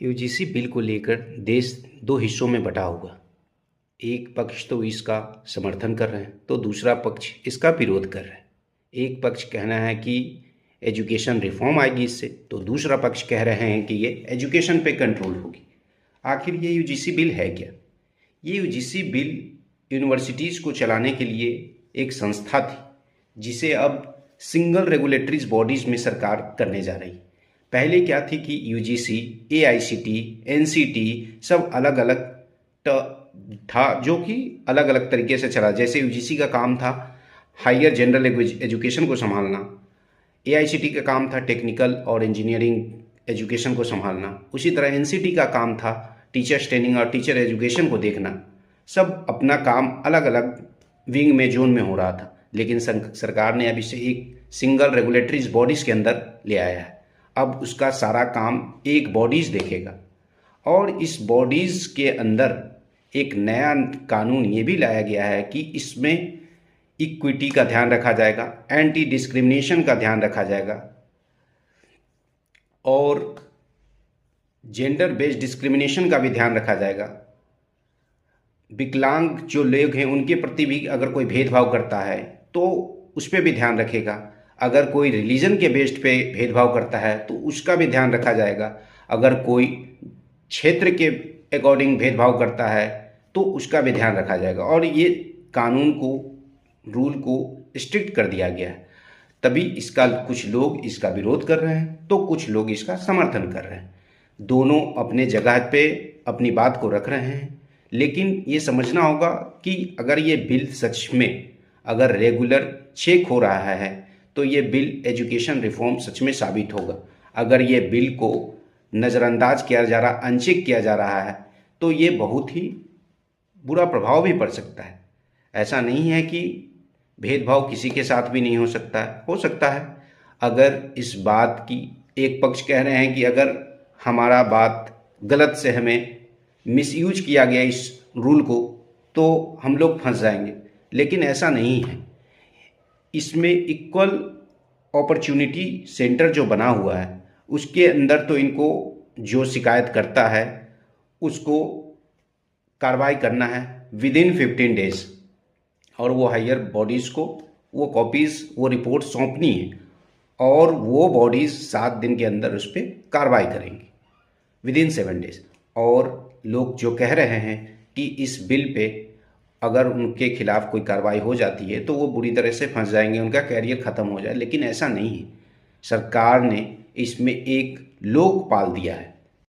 UGC bill को लेकर देश दो हिस्सों में बटा हुआ। एक पक्ष तो इसका समर्थन कर रहे हैं तो दूसरा पक्ष इसका विरोध कर रहा है। एक पक्ष कहना है कि एजुकेशन रिफॉर्म आएगी इससे, तो दूसरा पक्ष कह रहे हैं कि ये एजुकेशन पे कंट्रोल होगी। आखिर ये यूजीसी बिल है क्या? ये यूजीसी बिल यूनिवर्सिटीज़ को चलाने के लिए एक संस्था थी जिसे अब सिंगल रेगुलेटरीज बॉडीज़ में सरकार करने जा रही। पहले क्या थी कि यूजीसी, एआईसीटी, एनसीटी सब अलग अलग था, जो कि अलग अलग तरीके से चला। जैसे यूजीसी का काम था हायर जनरल एजुकेशन को संभालना, एआईसीटी का काम था टेक्निकल और इंजीनियरिंग एजुकेशन को संभालना, उसी तरह एनसीटी का काम था टीचर्स ट्रेनिंग और टीचर एजुकेशन को देखना। सब अपना काम अलग अलग विंग में, जोन में हो रहा था, लेकिन सरकार ने अब इसे एक सिंगल रेगुलेटरीज बॉडीज़ के अंदर ले आया है। अब उसका सारा काम एक बॉडीज़ देखेगा और इस बॉडीज़ के अंदर एक नया कानून ये भी लाया गया है कि इसमें इक्विटी का ध्यान रखा जाएगा, एंटी डिस्क्रिमिनेशन का ध्यान रखा जाएगा और जेंडर बेस्ड डिस्क्रिमिनेशन का भी ध्यान रखा जाएगा। विकलांग जो लोग हैं उनके प्रति भी अगर कोई भेदभाव करता है तो उस पर भी ध्यान रखेगा। अगर कोई रिलीजन के बेस्ड पे भेदभाव करता है तो उसका भी ध्यान रखा जाएगा। अगर कोई क्षेत्र के अकॉर्डिंग भेदभाव करता है तो उसका भी ध्यान रखा जाएगा। और ये कानून को, रूल को स्ट्रिक्ट कर दिया गया है। तभी इसका कुछ लोग इसका विरोध कर रहे हैं तो कुछ लोग इसका समर्थन कर रहे हैं। दोनों अपने जगह पे अपनी बात को रख रहे हैं, लेकिन ये समझना होगा कि अगर ये बिल सच में अगर रेगुलर चेक हो रहा है तो ये बिल एजुकेशन रिफॉर्म सच में साबित होगा। अगर ये बिल को नज़रअंदाज किया जा रहा, अनचेक किया जा रहा है तो ये बहुत ही बुरा प्रभाव भी पड़ सकता है। ऐसा नहीं है कि भेदभाव किसी के साथ भी नहीं हो सकता है, हो सकता है। अगर इस बात की एक पक्ष कह रहे हैं कि अगर हमारा बात गलत से हमें मिसयूज किया गया इस रूल को तो हम लोग फंस जाएंगे, लेकिन ऐसा नहीं है। इसमें इक्वल अपॉर्चुनिटी सेंटर जो बना हुआ है उसके अंदर तो इनको जो शिकायत करता है उसको कार्रवाई करना है विदिन 15 डेज और वो हायर बॉडीज़ को वो कॉपीज़, वो रिपोर्ट सौंपनी है और वो बॉडीज़ 7 दिन के अंदर उस पर कार्रवाई करेंगी विदिन 7 डेज। और लोग जो कह रहे हैं कि इस बिल पे अगर उनके खिलाफ कोई कार्रवाई हो जाती है तो वो बुरी तरह से फंस जाएंगे, उनका कैरियर ख़त्म हो जाए, लेकिन ऐसा नहीं है। सरकार ने इसमें एक लोक पाल दिया है